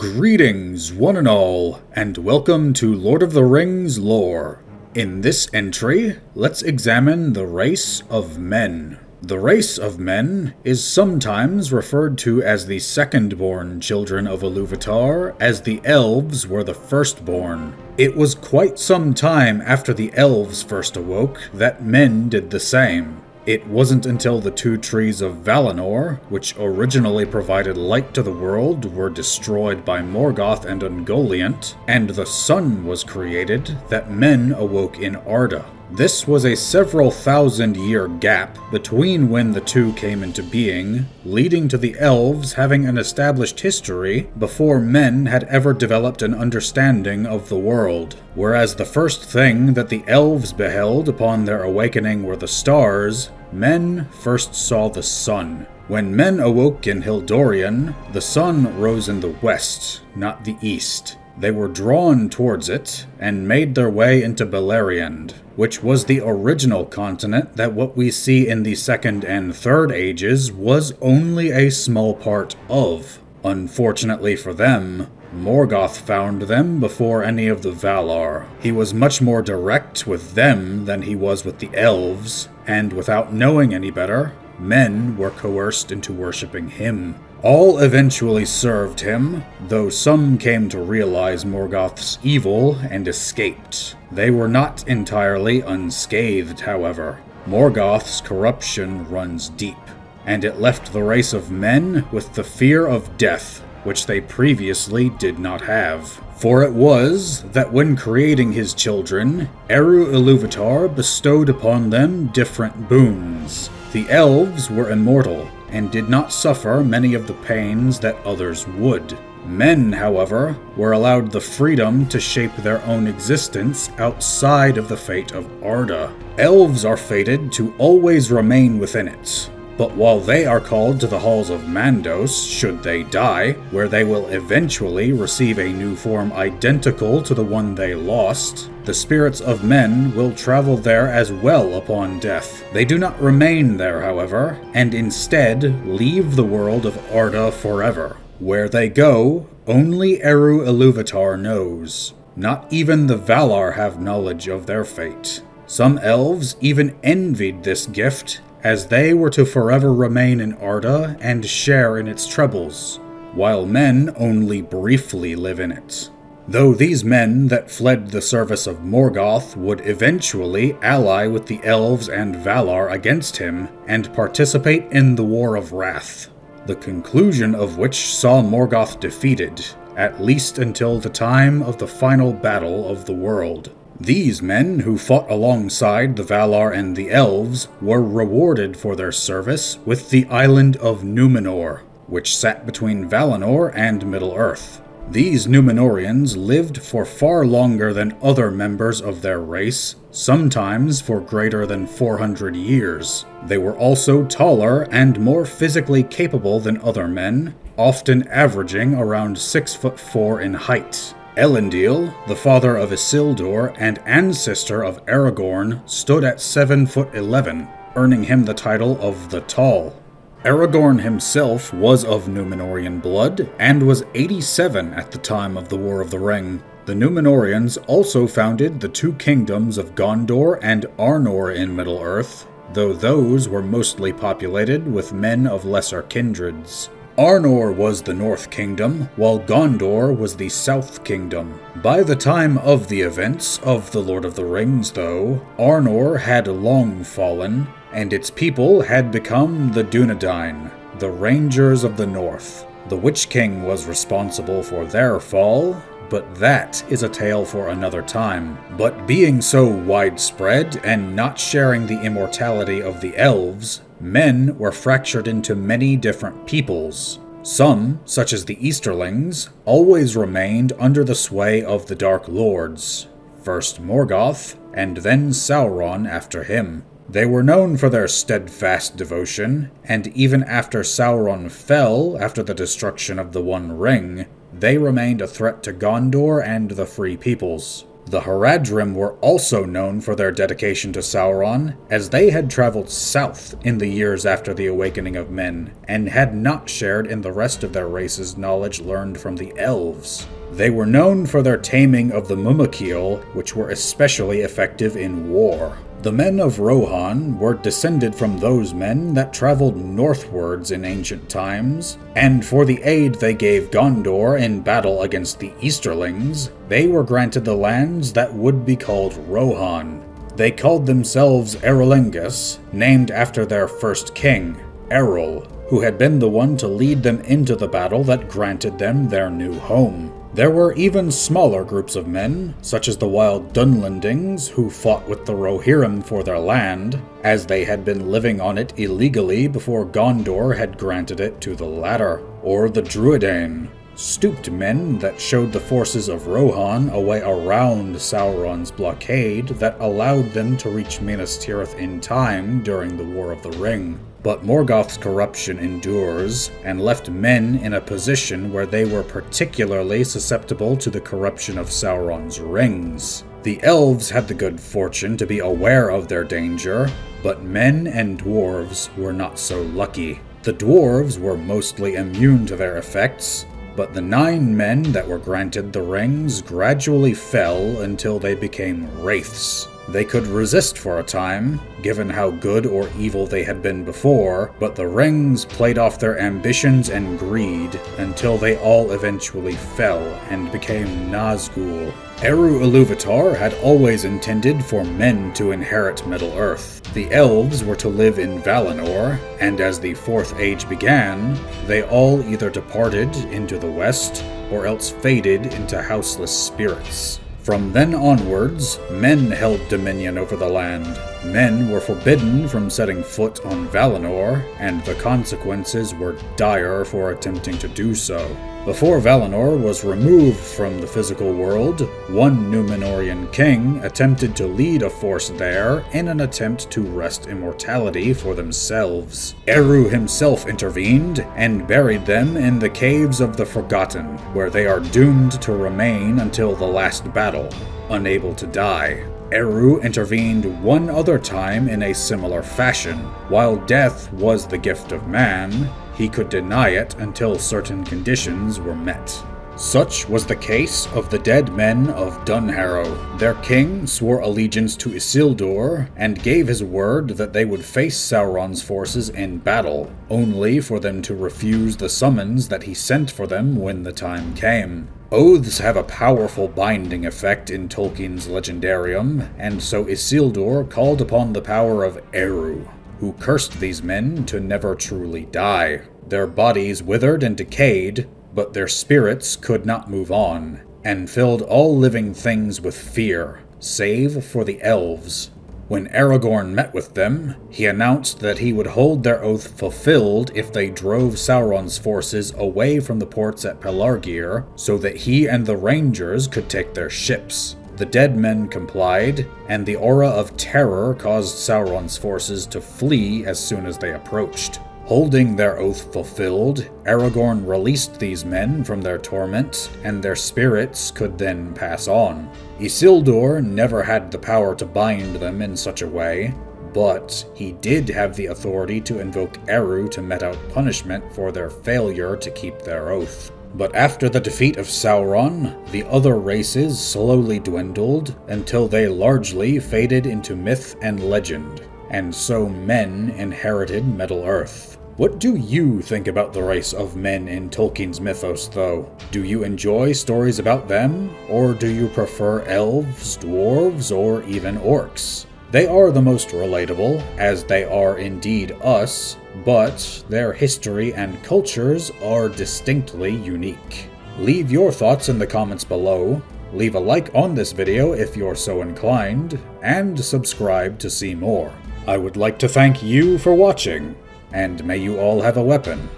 Greetings, one and all, and welcome to Lord of the Rings lore. In this entry, let's examine the race of men. The race of men is sometimes referred to as the second-born children of Iluvatar, as the elves were the firstborn. It was quite some time after the elves first awoke that men did the same. It wasn't until the two trees of Valinor, which originally provided light to the world, were destroyed by Morgoth and Ungoliant, and the sun was created, that men awoke in Arda. This was a several thousand-year gap between when the two came into being, leading to the elves having an established history before men had ever developed an understanding of the world. Whereas the first thing that the elves beheld upon their awakening were the stars, men first saw the sun. When men awoke in Hildorian, the sun rose in the west, not the east. They were drawn towards it, and made their way into Beleriand, which was the original continent that what we see in the Second and Third Ages was only a small part of. Unfortunately for them, Morgoth found them before any of the Valar. He was much more direct with them than he was with the elves, and without knowing any better, men were coerced into worshipping him. All eventually served him, though some came to realize Morgoth's evil and escaped. They were not entirely unscathed, however. Morgoth's corruption runs deep, and it left the race of men with the fear of death, which they previously did not have. For it was that when creating his children, Eru Iluvatar bestowed upon them different boons. The elves were immortal, and did not suffer many of the pains that others would. Men, however, were allowed the freedom to shape their own existence outside of the fate of Arda. Elves are fated to always remain within it, but while they are called to the halls of Mandos should they die, where they will eventually receive a new form identical to the one they lost, the spirits of men will travel there as well upon death. They do not remain there, however, and instead leave the world of Arda forever. Where they go, only Eru Iluvatar knows. Not even the Valar have knowledge of their fate. Some elves even envied this gift, as they were to forever remain in Arda and share in its troubles, while men only briefly live in it. Though these men that fled the service of Morgoth would eventually ally with the elves and Valar against him and participate in the War of Wrath, the conclusion of which saw Morgoth defeated, at least until the time of the final battle of the world. These men, who fought alongside the Valar and the elves, were rewarded for their service with the island of Numenor, which sat between Valinor and Middle-earth. These Numenorians lived for far longer than other members of their race, sometimes for greater than 400 years. They were also taller and more physically capable than other men, often averaging around 6'4" in height. Elendil, the father of Isildur and ancestor of Aragorn, stood at 7'11", earning him the title of the Tall. Aragorn himself was of Numenorian blood, and was 87 at the time of the War of the Ring. The Numenorians also founded the two kingdoms of Gondor and Arnor in Middle-earth, though those were mostly populated with men of lesser kindreds. Arnor was the North Kingdom, while Gondor was the South Kingdom. By the time of the events of The Lord of the Rings, though, Arnor had long fallen, and its people had become the Dunedain, the Rangers of the North. The Witch King was responsible for their fall, but that is a tale for another time. But being so widespread and not sharing the immortality of the elves, men were fractured into many different peoples. Some, such as the Easterlings, always remained under the sway of the Dark Lords, first Morgoth, and then Sauron after him. They were known for their steadfast devotion, and even after Sauron fell after the destruction of the One Ring, they remained a threat to Gondor and the Free Peoples. The Haradrim were also known for their dedication to Sauron, as they had traveled south in the years after the awakening of men, and had not shared in the rest of their race's knowledge learned from the elves. They were known for their taming of the Mumakil, which were especially effective in war. The men of Rohan were descended from those men that traveled northwards in ancient times, and for the aid they gave Gondor in battle against the Easterlings, they were granted the lands that would be called Rohan. They called themselves Erelingus, named after their first king, Errol, who had been the one to lead them into the battle that granted them their new home. There were even smaller groups of men, such as the wild Dunlendings, who fought with the Rohirrim for their land, as they had been living on it illegally before Gondor had granted it to the latter, or the Druidain, stooped men that showed the forces of Rohan a way around Sauron's blockade that allowed them to reach Minas Tirith in time during the War of the Ring. But Morgoth's corruption endures, and left men in a position where they were particularly susceptible to the corruption of Sauron's rings. The elves had the good fortune to be aware of their danger, but men and dwarves were not so lucky. The dwarves were mostly immune to their effects, but the 9 men that were granted the rings gradually fell until they became wraiths. They could resist for a time, given how good or evil they had been before, but the rings played off their ambitions and greed until they all eventually fell and became Nazgul. Eru Ilúvatar had always intended for men to inherit Middle-earth. The elves were to live in Valinor, and as the Fourth Age began, they all either departed into the west, or else faded into houseless spirits. From then onwards, men held dominion over the land. Men were forbidden from setting foot on Valinor, and the consequences were dire for attempting to do so. Before Valinor was removed from the physical world, one Numenorian king attempted to lead a force there in an attempt to wrest immortality for themselves. Eru himself intervened and buried them in the Caves of the Forgotten, where they are doomed to remain until the last battle, unable to die. Eru intervened one other time in a similar fashion. While death was the gift of man, he could deny it until certain conditions were met. Such was the case of the dead men of Dunharrow. Their king swore allegiance to Isildur and gave his word that they would face Sauron's forces in battle, only for them to refuse the summons that he sent for them when the time came. Oaths have a powerful binding effect in Tolkien's legendarium, and so Isildur called upon the power of Eru, who cursed these men to never truly die. Their bodies withered and decayed, but their spirits could not move on, and filled all living things with fear, save for the elves. When Aragorn met with them, he announced that he would hold their oath fulfilled if they drove Sauron's forces away from the ports at Pelargir, so that he and the Rangers could take their ships. The dead men complied, and the aura of terror caused Sauron's forces to flee as soon as they approached. Holding their oath fulfilled, Aragorn released these men from their torment, and their spirits could then pass on. Isildur never had the power to bind them in such a way, but he did have the authority to invoke Eru to mete out punishment for their failure to keep their oath. But after the defeat of Sauron, the other races slowly dwindled until they largely faded into myth and legend, and so men inherited Middle-earth. What do you think about the race of men in Tolkien's mythos, though? Do you enjoy stories about them, or do you prefer elves, dwarves, or even orcs? They are the most relatable, as they are indeed us, but their history and cultures are distinctly unique. Leave your thoughts in the comments below, leave a like on this video if you're so inclined, and subscribe to see more. I would like to thank you for watching, and may you all have a weapon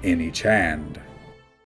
in each hand.